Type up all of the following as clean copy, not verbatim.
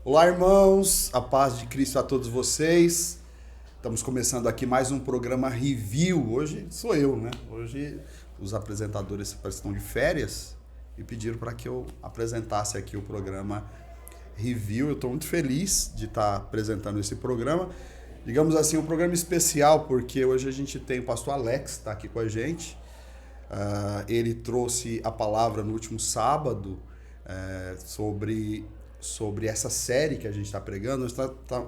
Olá, irmãos, a paz de Cristo a todos vocês. Estamos começando aqui mais um programa review. Hoje sou eu, né? Hoje os apresentadores estão de férias e pediram para que eu apresentasse aqui o programa review. Eu estou muito feliz de estar apresentando esse programa. Digamos assim, um programa especial, porque hoje a gente tem o pastor Alex, está aqui com a gente. Ele trouxe a palavra no último sábado sobre essa série que a gente está pregando. Nós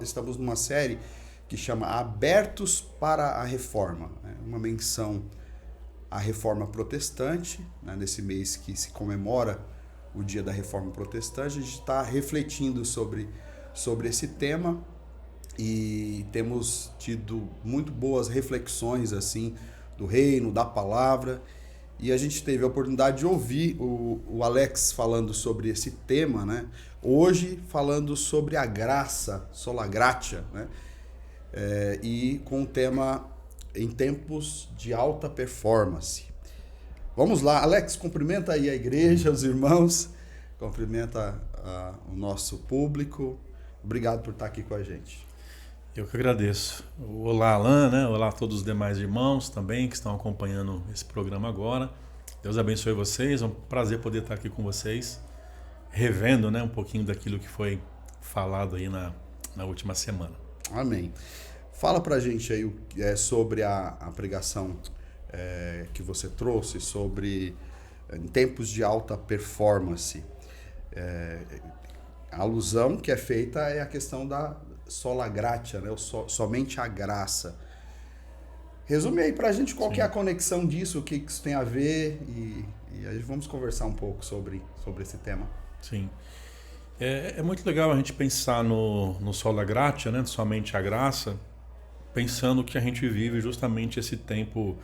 estamos numa série que chama Abertos para a Reforma, né? Uma menção à Reforma Protestante, né? Nesse mês que se comemora o dia da Reforma Protestante, a gente está refletindo sobre esse tema e temos tido muito boas reflexões assim do reino, da palavra. E a gente teve a oportunidade de ouvir o Alex falando sobre esse tema, né? Hoje falando sobre a graça, sola gratia, né? E com o tema em tempos de alta performance. Vamos lá, Alex, cumprimenta aí a igreja, os irmãos, cumprimenta o nosso público. Obrigado por estar aqui com a gente. Eu que agradeço. Olá, Alan, né? Olá a todos os demais irmãos também que estão acompanhando esse programa agora. Deus abençoe vocês, é um prazer poder estar aqui com vocês, revendo, né, um pouquinho daquilo que foi falado aí na última semana. Amém. Fala pra gente aí sobre a pregação que você trouxe, sobre em tempos de alta performance. A alusão que é feita é a questão da sola gratia, né? Somente a graça. Resume aí pra gente qual que é a conexão disso, o que isso tem a ver e aí vamos conversar um pouco sobre esse tema. Sim. É muito legal a gente pensar no sola gratia, né? Somente a graça, pensando que a gente vive justamente esse tempo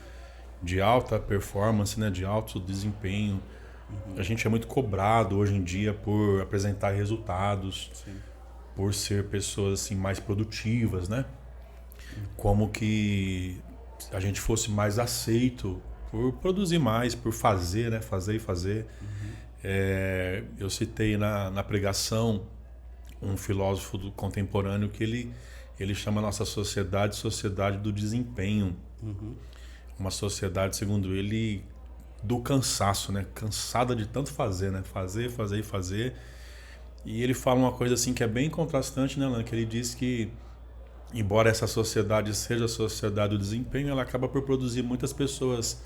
de alta performance, né? De alto desempenho. A gente é muito cobrado hoje em dia por apresentar resultados, Sim. por ser pessoas assim, mais produtivas, né? Como que a gente fosse mais aceito por produzir mais, por fazer, né? Fazer e fazer. Eu citei na pregação um filósofo contemporâneo que ele chama a nossa sociedade do desempenho. Uma sociedade, segundo ele, do cansaço, né? Cansada de tanto fazer, né? Fazer, fazer e fazer. E ele fala uma coisa assim que é bem contrastante, né, Alan? Que ele diz que, embora essa sociedade seja a sociedade do desempenho, ela acaba por produzir muitas pessoas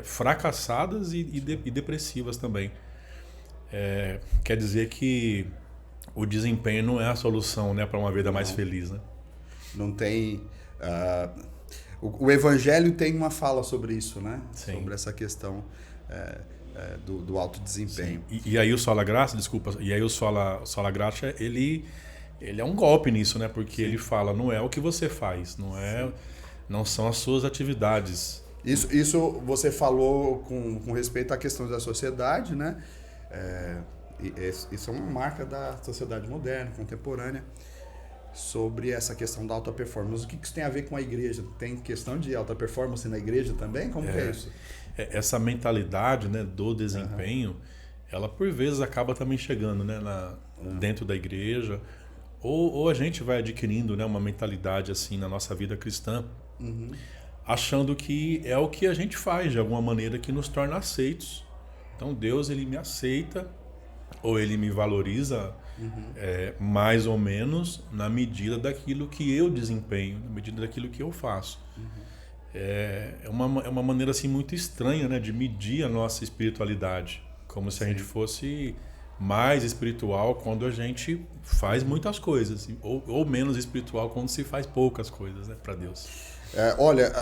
fracassadas e depressivas também. Quer dizer que o desempenho não é a solução, né, para uma vida mais feliz, né? Não tem... o Evangelho tem uma fala sobre isso, né? Sim. Sobre essa questão do alto desempenho. E aí o sola gratia, desculpa, e aí o sola gratia, ele é um golpe nisso, né? Porque ele fala, não é o que você faz, não são as suas atividades. Isso você falou com respeito à questão da sociedade, né? Isso é uma marca da sociedade moderna, contemporânea, sobre essa questão da alta performance. O que isso tem a ver com a igreja? Tem questão de alta performance na igreja também? Como que é isso? Essa mentalidade, né, do desempenho, ela por vezes acaba também chegando, né, dentro da igreja, ou a gente vai adquirindo, né, uma mentalidade assim na nossa vida cristã, achando que é o que a gente faz de alguma maneira que nos torna aceitos. Então Deus, ele me aceita ou ele me valoriza mais ou menos na medida daquilo que eu desempenho, na medida daquilo que eu faço. É uma maneira assim muito estranha, né, de medir a nossa espiritualidade, como se a gente fosse mais espiritual quando a gente faz muitas coisas, ou menos espiritual quando se faz poucas coisas, né, para Deus. Olha,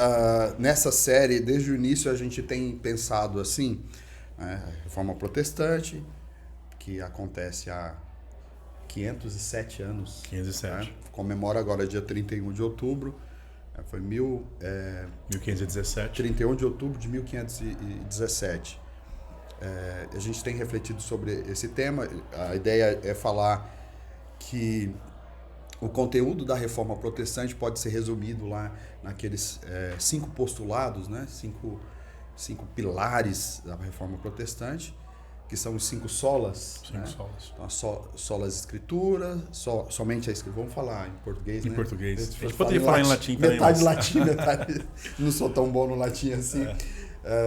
nessa série, desde o início a gente tem pensado assim, a Reforma Protestante, que acontece há 507 anos. 507. Né? Comemora agora dia 31 de outubro. Foi 1517. 31 de outubro de 1517. A gente tem refletido sobre esse tema. A ideia é falar que o conteúdo da Reforma Protestante pode ser resumido lá naqueles 5 postulados, né? Cinco pilares da Reforma Protestante. que são os 5 solas. 5 solas. Então, solas escritura, somente a escritura. Vamos falar em português, em né? português. A gente poderia falar em latim também. Metade latim, metade... Não sou tão bom no latim assim.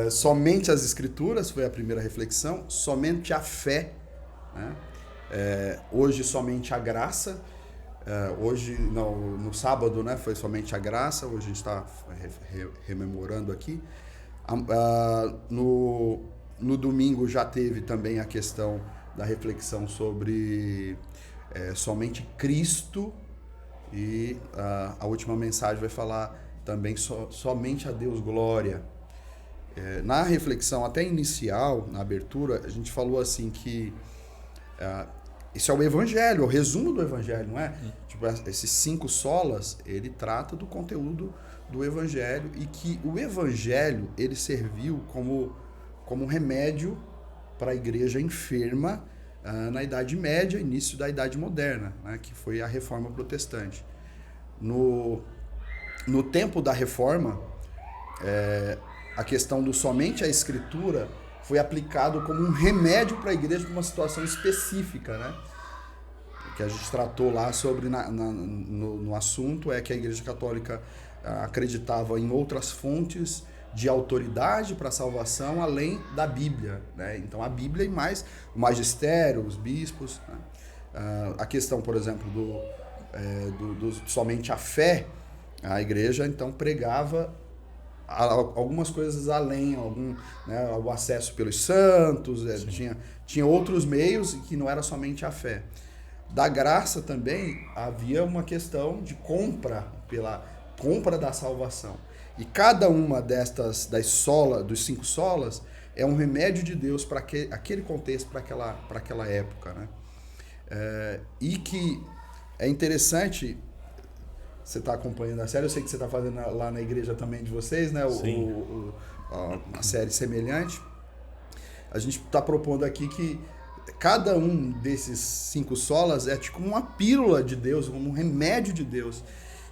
Somente as escrituras foi a primeira reflexão. Somente a fé. Né? Hoje, somente a graça. Hoje, no sábado, né, foi somente a graça. Hoje a gente está rememorando aqui. No domingo já teve também a questão da reflexão sobre somente Cristo, e a última mensagem vai falar também somente a Deus glória. Na reflexão até inicial, na abertura, a gente falou assim que isso é o Evangelho, o resumo do Evangelho, não é? Tipo, esses 5 solas, ele trata do conteúdo do Evangelho, e que o Evangelho ele serviu como um remédio para a igreja enferma na Idade Média, início da Idade Moderna, né, que foi a Reforma Protestante. No tempo da Reforma, a questão do somente a Escritura foi aplicado como um remédio para a igreja para uma situação específica, né? Que a gente tratou lá sobre no assunto, é que a Igreja Católica acreditava em outras fontes de autoridade para a salvação além da Bíblia, né? Então a Bíblia e mais o magistério, os bispos, né? A questão, por exemplo, do somente a fé, a igreja então pregava algumas coisas além, o acesso pelos santos, tinha outros meios que não era somente a fé. Da graça também havia uma questão de pela compra da salvação. E cada uma dos 5 solas é um remédio de Deus para aquele contexto, para aquela época, né? E que é interessante, você está acompanhando a série, eu sei que você está fazendo lá na igreja também de vocês, né? Uma série semelhante. A gente está propondo aqui que cada um desses 5 solas é tipo uma pílula de Deus, como um remédio de Deus.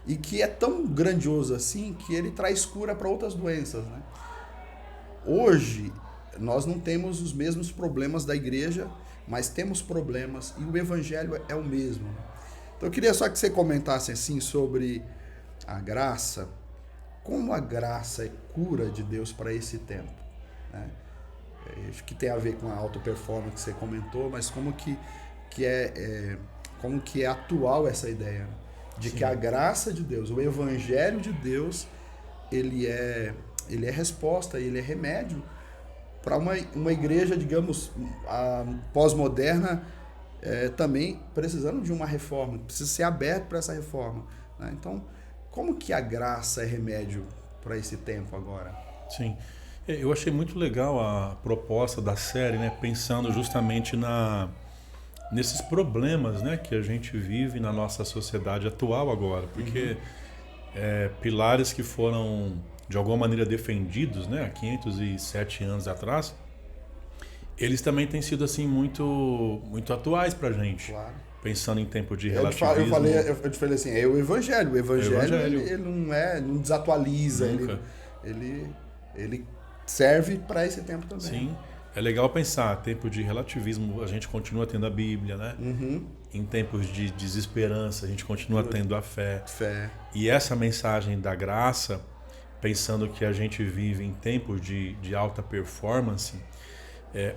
E que é tão grandioso assim que ele traz cura para outras doenças, né? Hoje, nós não temos os mesmos problemas da igreja, mas temos problemas e o evangelho é o mesmo. Então eu queria só que você comentasse assim sobre a graça, como a graça é cura de Deus para esse tempo, né? Acho que tem a ver com a auto-performance que você comentou, mas como que é atual essa ideia, né? De que a graça de Deus, o evangelho de Deus, ele é resposta, ele é remédio para uma igreja, digamos, pós-moderna, também precisando de uma reforma, precisa ser aberto para essa reforma, né? Então, como que a graça é remédio para esse tempo agora? Sim, eu achei muito legal a proposta da série, né? Pensando justamente nesses problemas, né, que a gente vive na nossa sociedade atual agora, porque pilares que foram de alguma maneira defendidos, né, há 507 anos atrás, eles também têm sido assim muito atuais para a gente. Claro. Pensando em tempo de relativismo. Eu te falei assim, é o evangelho. O evangelho ele não desatualiza, ele serve para esse tempo também. Sim. É legal pensar, tempo de relativismo, a gente continua tendo a Bíblia, né? Em tempos de desesperança, a gente continua tendo a fé. E essa mensagem da graça, pensando que a gente vive em tempos de alta performance,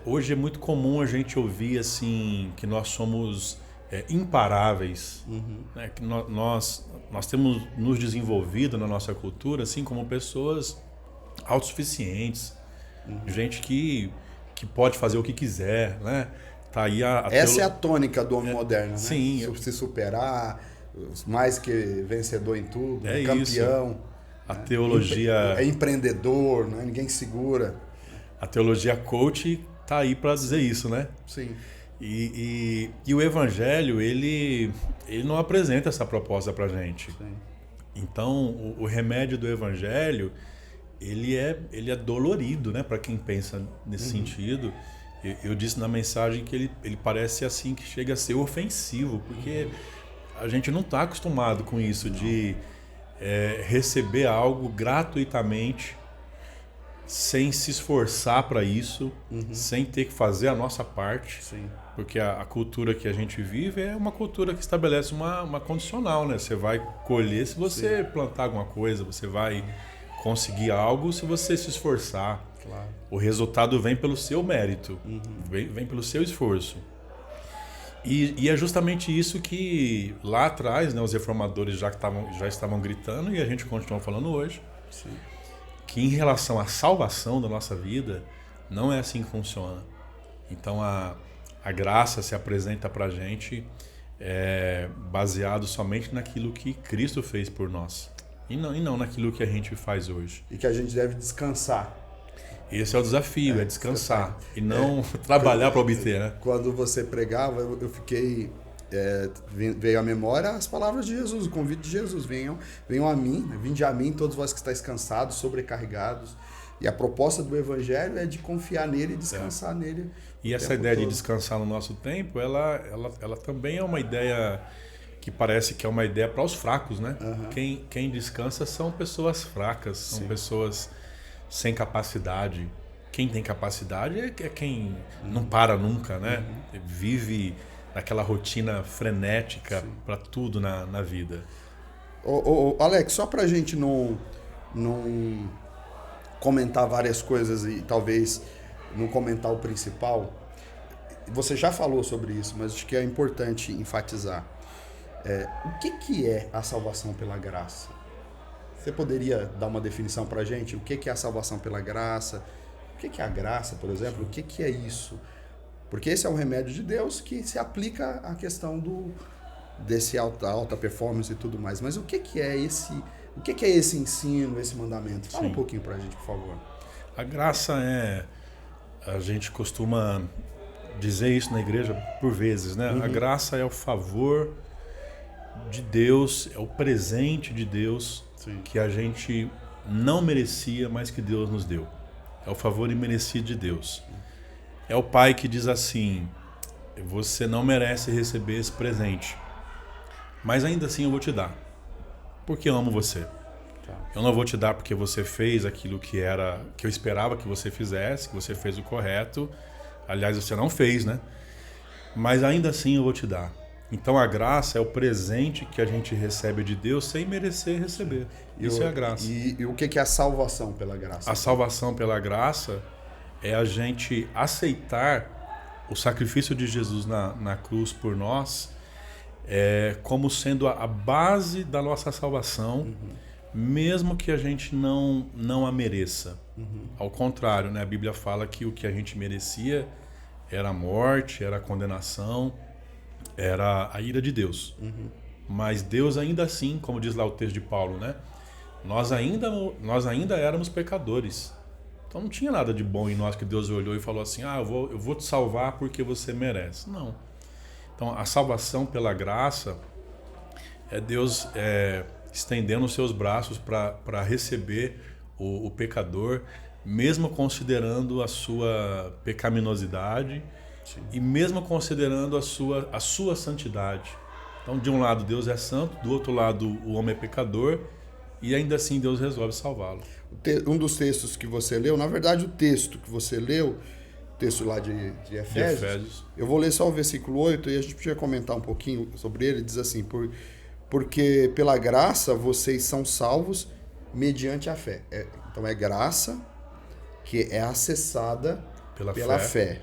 hoje é muito comum a gente ouvir assim, que nós somos imparáveis, né? Que nós temos nos desenvolvido na nossa cultura assim, como pessoas autossuficientes, gente que pode fazer o que quiser, né? Tá aí essa é a tônica do homem moderno, né? Sim. Se superar, mais que vencedor em tudo, campeão. Isso. A teologia... É empreendedor, né? Ninguém segura. A teologia coach tá aí para dizer isso, né? Sim. E o evangelho, ele não apresenta essa proposta pra gente. Sim. Então, o remédio do evangelho... Ele é dolorido, né, para quem pensa nesse sentido. Eu disse na mensagem que ele parece assim que chega a ser ofensivo, porque a gente não está acostumado com isso de receber algo gratuitamente sem se esforçar para isso, sem ter que fazer a nossa parte. Sim. Porque a cultura que a gente vive é uma cultura que estabelece uma condicional, né? Você vai colher se você plantar alguma coisa, você vai conseguir algo se você se esforçar. Claro. O resultado vem pelo seu mérito, vem pelo seu esforço. E é justamente isso que lá atrás, né, os reformadores já estavam gritando, e a gente continua falando hoje. Sim. Que em relação à salvação da nossa vida, não é assim que funciona. Então a graça se apresenta para a gente baseado somente naquilo que Cristo fez por nós. E não naquilo que a gente faz hoje. E que a gente deve descansar. Esse é o desafio, é descansar. E não trabalhar para obter, né? Quando você pregava, eu fiquei... veio à memória as palavras de Jesus, o convite de Jesus. Venham a mim, vinde a mim, todos vós que estáis cansados, sobrecarregados. E a proposta do Evangelho é de confiar nele e descansar nele. E essa ideia de descansar no nosso tempo, ela também é uma ideia que parece que é uma ideia para os fracos, né? Quem descansa são pessoas fracas, são pessoas sem capacidade. Quem tem capacidade é quem não para nunca, né? Vive naquela rotina frenética para tudo na vida. Alex, só para a gente não comentar várias coisas e talvez não comentar o principal, você já falou sobre isso, mas acho que é importante enfatizar. O que é a salvação pela graça? Você poderia dar uma definição para a gente? O que é a salvação pela graça? O que é a graça, por exemplo? O que é isso? Porque esse é um remédio de Deus que se aplica à questão desse alta performance e tudo mais. Mas o que é esse ensino, esse mandamento? Fala um pouquinho para a gente, por favor. A graça a gente costuma dizer isso na igreja por vezes, né? A graça é o favor de Deus, é o presente de Deus que a gente não merecia, mas que Deus nos deu. É o favor imerecido de Deus. É o pai que diz assim: você não merece receber esse presente, mas ainda assim eu vou te dar, porque eu amo você. Eu não vou te dar porque você fez aquilo que eu esperava que você fizesse, que você fez o correto. Aliás, você não fez, né? Mas ainda assim eu vou te dar. Então a graça é o presente que a gente recebe de Deus sem merecer receber. Isso é a graça. E o que é a salvação pela graça? A salvação pela graça é a gente aceitar o sacrifício de Jesus na cruz por nós como sendo a base da nossa salvação, mesmo que a gente não a mereça. Ao contrário, né? A Bíblia fala que o que a gente merecia era a morte, era a condenação, era a ira de Deus. Mas Deus ainda assim, como diz lá o texto de Paulo, né? Nós ainda éramos pecadores. Então não tinha nada de bom em nós que Deus olhou e falou assim: eu vou te salvar porque você merece. Não. Então a salvação pela graça é Deus estendendo os seus braços para receber o pecador, mesmo considerando a sua pecaminosidade e mesmo considerando a sua santidade. Então, de um lado Deus é santo, do outro lado o homem é pecador, e ainda assim Deus resolve salvá-lo. Um dos textos que você leu, na verdade o texto que você leu, o texto lá de Efésios, eu vou ler só o versículo 8 e a gente podia comentar um pouquinho sobre ele. Diz assim: porque pela graça vocês são salvos mediante a fé. Então é graça que é acessada pela fé.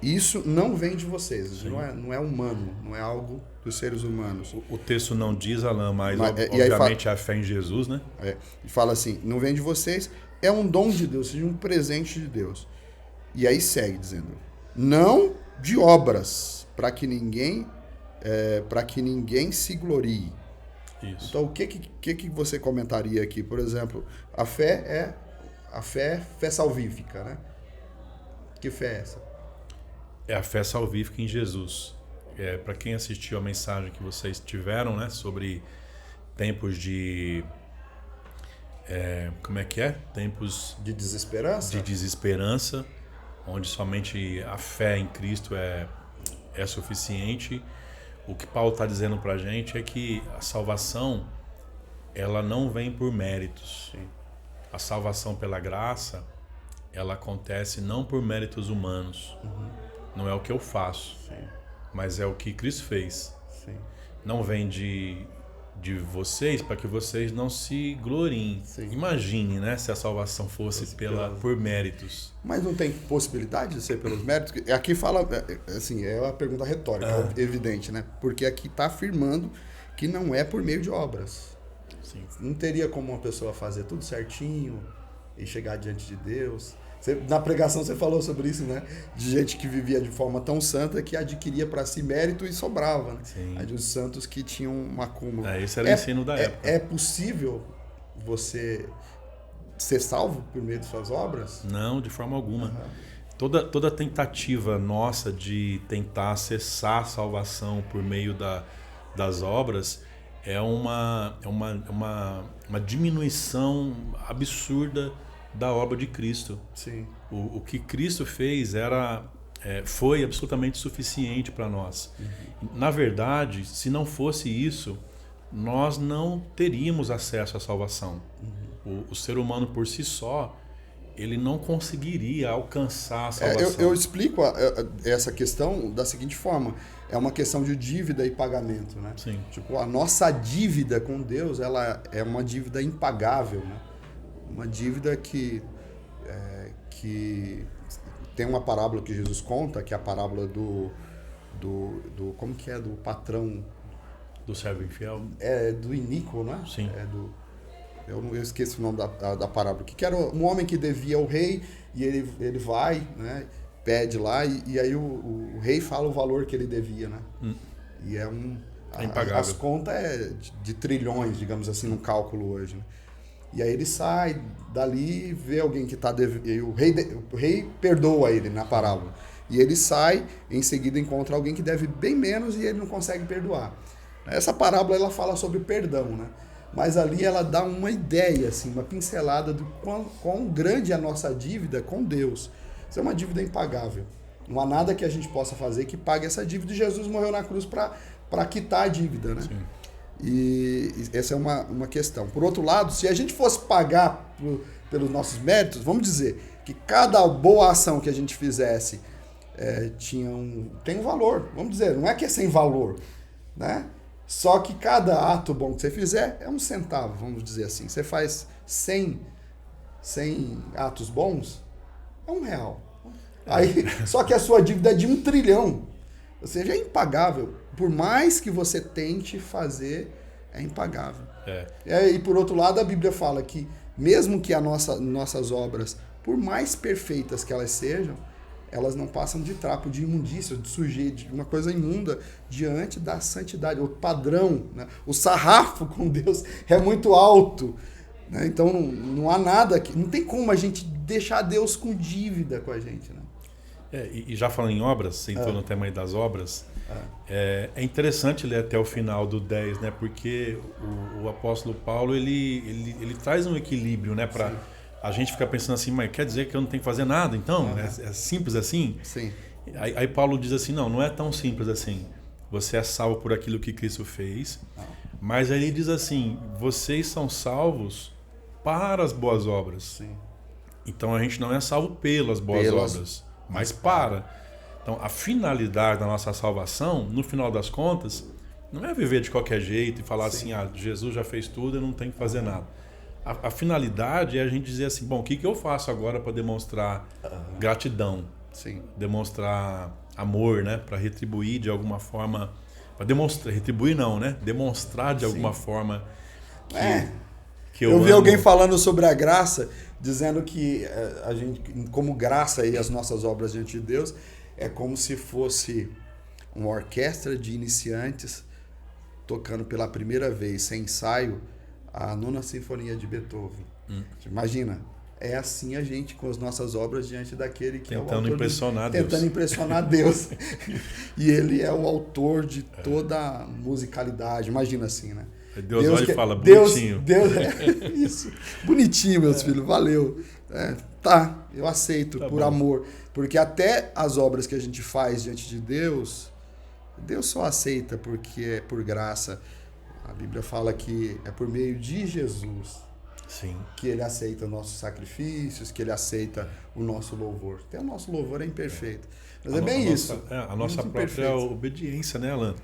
Isso não vem de vocês, não é humano, não é algo dos seres humanos. O texto não diz, Alain, mas obviamente a fé em Jesus, né? E fala assim: não vem de vocês, é um dom de Deus, seja um presente de Deus. E aí segue dizendo: não de obras, para que ninguém se glorie. Isso. Então o que você comentaria aqui? Por exemplo, a fé é fé salvífica, né? Que fé é essa? É a fé salvífica em Jesus. Para quem assistiu a mensagem que vocês tiveram, né, sobre tempos de... como é que é? Tempos de desesperança, onde somente a fé em Cristo é suficiente. O que Paulo está dizendo para a gente é que a salvação ela não vem por méritos. Sim. a salvação pela graça, ela acontece não por méritos humanos. Não é o que eu faço, Sim. mas é o que Cristo fez. Sim. Não vem de vocês para que vocês não se gloriem. Sim. Imagine, né, se a salvação fosse por méritos. Mas não tem possibilidade de ser pelos méritos? Aqui fala, assim, é uma pergunta retórica, evidente, né? Porque aqui está afirmando que não é por meio de obras. Sim. Não teria como uma pessoa fazer tudo certinho e chegar diante de Deus. Na pregação você falou sobre isso, né? De gente que vivia de forma tão santa que adquiria para si mérito e sobrava, né? Sim. Aí os santos que tinham um acúmulo. Esse era o ensino da época. É possível você ser salvo por meio de suas obras? Não, de forma alguma. Toda tentativa nossa de tentar acessar a salvação por meio das obras é uma diminuição absurda da obra de Cristo. Sim. O que Cristo fez foi absolutamente suficiente para nós. Na verdade, se não fosse isso, nós não teríamos acesso à salvação. O ser humano por si só, ele não conseguiria alcançar a salvação. Eu explico essa questão da seguinte forma. É uma questão de dívida e pagamento, né? Sim. Tipo, a nossa dívida com Deus, ela é uma dívida impagável, né? Uma dívida que tem uma parábola que Jesus conta, que é a parábola do como que é? Do patrão... Do servo infiel? Do iníquo, né? Sim. Eu esqueço o nome da parábola. Que era um homem que devia ao rei e ele vai, né? Pede lá e aí o rei fala o valor que ele devia, né? E é impagável. As contas de trilhões, digamos assim, no cálculo hoje, né? E aí ele sai dali, vê alguém que está devendo. O rei perdoa ele na parábola. E ele sai, em seguida encontra alguém que deve bem menos e ele não consegue perdoar. Essa parábola ela fala sobre perdão, né? Mas ali ela dá uma ideia, assim, uma pincelada do quão grande é a nossa dívida com Deus. Isso é uma dívida impagável. Não há nada que a gente possa fazer que pague essa dívida. E Jesus morreu na cruz para quitar a dívida, né? Sim. E essa é uma questão. Por outro lado, se a gente fosse pagar pelos nossos méritos, vamos dizer que cada boa ação que a gente fizesse tem um valor. Vamos dizer, não é que é sem valor, né? Só que cada ato bom que você fizer é 1 centavo, vamos dizer assim. Você faz 100 atos bons, é R$1. Aí, só que a sua dívida é de 1 trilhão. Ou seja, é impagável. Por mais que você tente fazer, é impagável. E por outro lado, a Bíblia fala que mesmo que nossas obras, por mais perfeitas que elas sejam, elas não passam de trapo, de imundícia, de sujeira, de uma coisa imunda diante da santidade. O padrão, né? O sarrafo com Deus é muito alto, né? Então não há nada, não tem como a gente deixar Deus com dívida com a gente, né? E já falando em obras, você entrou no tema aí das obras, é interessante ler até o final do 10, né? Porque o apóstolo Paulo, ele traz um equilíbrio, né? Para a gente ficar pensando assim, mas quer dizer que eu não tenho que fazer nada, então? É simples assim? Sim. Aí Paulo diz assim, não é tão simples assim. Você é salvo por aquilo que Cristo fez, mas aí ele diz assim, vocês são salvos para as boas obras. Sim. Então a gente não é salvo pelas boas obras, mas para. Então a finalidade da nossa salvação, no final das contas, não é viver de qualquer jeito e falar assim, Jesus já fez tudo, eu não tenho que fazer nada. A finalidade é a gente dizer assim, bom, o que eu faço agora para demonstrar gratidão? Sim. Demonstrar amor, né? Para retribuir de alguma forma. Para demonstrar, retribuir não, né? Demonstrar de alguma forma que eu vi amo. alguém falando sobre a graça, dizendo que a gente, como graça e as nossas obras diante de Deus, é como se fosse uma orquestra de iniciantes tocando pela primeira vez, sem ensaio, a 9ª Sinfonia de Beethoven. Imagina, é assim a gente com as nossas obras diante daquele que tentando é o autor impressionar Deus. Tentando impressionar Deus. E ele é o autor de toda a musicalidade. Imagina assim, né? Deus olha e fala, bonitinho. Deus isso. Bonitinho, meus filhos, valeu. Eu aceito por amor. Porque até as obras que a gente faz diante de Deus, Deus só aceita porque é por graça. A Bíblia fala que é por meio de Jesus. Sim. Que ele aceita nossos sacrifícios, que ele aceita o nosso louvor. Até o nosso louvor é imperfeito. Mas é bem isso. A nossa própria obediência, né, Alan?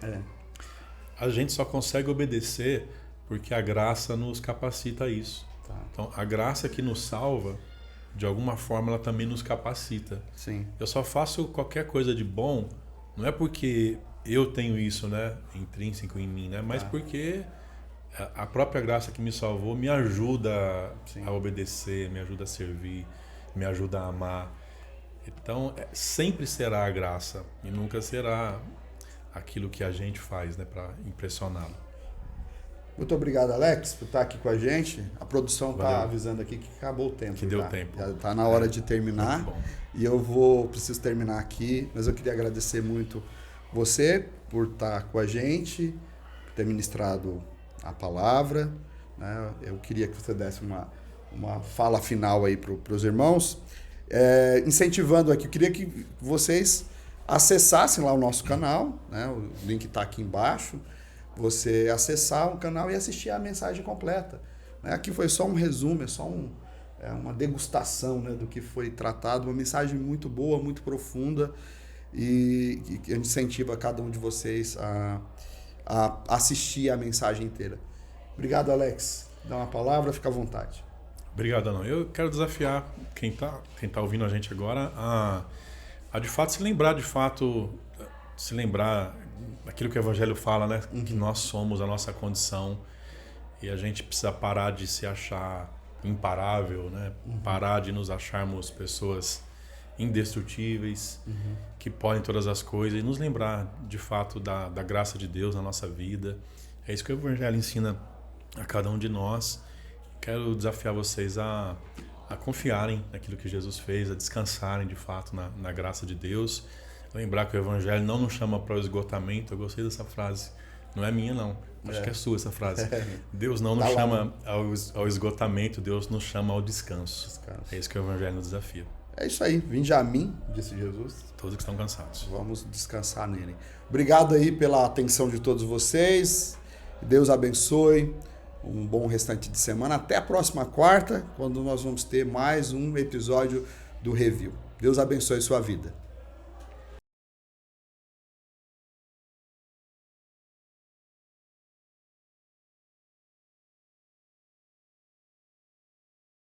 A gente só consegue obedecer porque a graça nos capacita a isso. Tá. Então, a graça que nos salva, de alguma forma, ela também nos capacita. Sim. Eu só faço qualquer coisa de bom, não é porque eu tenho isso, né, intrínseco em mim, né, mas porque a própria graça que me salvou me ajuda a obedecer, me ajuda a servir, me ajuda a amar. Então, sempre será a graça e nunca será aquilo que a gente faz, né, para impressioná-lo. Muito obrigado, Alex, por estar aqui com a gente. A produção está avisando aqui que acabou o tempo. Que deu tempo. Já está na hora de terminar. E preciso terminar aqui, mas eu queria agradecer muito você por estar com a gente, por ter ministrado a palavra, né? Eu queria que você desse uma fala final aí para os irmãos. Incentivando aqui, eu queria que vocês acessassem lá o nosso canal, né? O link está aqui embaixo. Você acessar o canal e assistir a mensagem completa. Né? Aqui foi só um resumo, é só uma degustação, né, do que foi tratado, uma mensagem muito boa, muito profunda, e que incentiva cada um de vocês a assistir a mensagem inteira. Obrigado, Alex. Dá uma palavra, fica à vontade. Obrigado, Alan. Eu quero desafiar quem tá ouvindo a gente agora a de fato se lembrar aquilo que o Evangelho fala, né? Que nós somos a nossa condição e a gente precisa parar de se achar imparável, né? Parar de nos acharmos pessoas indestrutíveis, que podem todas as coisas, e nos lembrar de fato da graça de Deus na nossa vida. É isso que o Evangelho ensina a cada um de nós. Quero desafiar vocês a confiarem naquilo que Jesus fez, a descansarem de fato na graça de Deus. Lembrar que o Evangelho não nos chama para o esgotamento. Eu gostei dessa frase. Não é minha, não. Acho que é sua essa frase. Deus não nos chama ao esgotamento, Deus nos chama ao descanso. É isso que o Evangelho nos desafia. É isso aí. Vinde a mim, disse Jesus. Todos que estão cansados. Vamos descansar nele. Obrigado aí pela atenção de todos vocês. Deus abençoe. Um bom restante de semana. Até a próxima quarta, quando nós vamos ter mais um episódio do Review. Deus abençoe sua vida.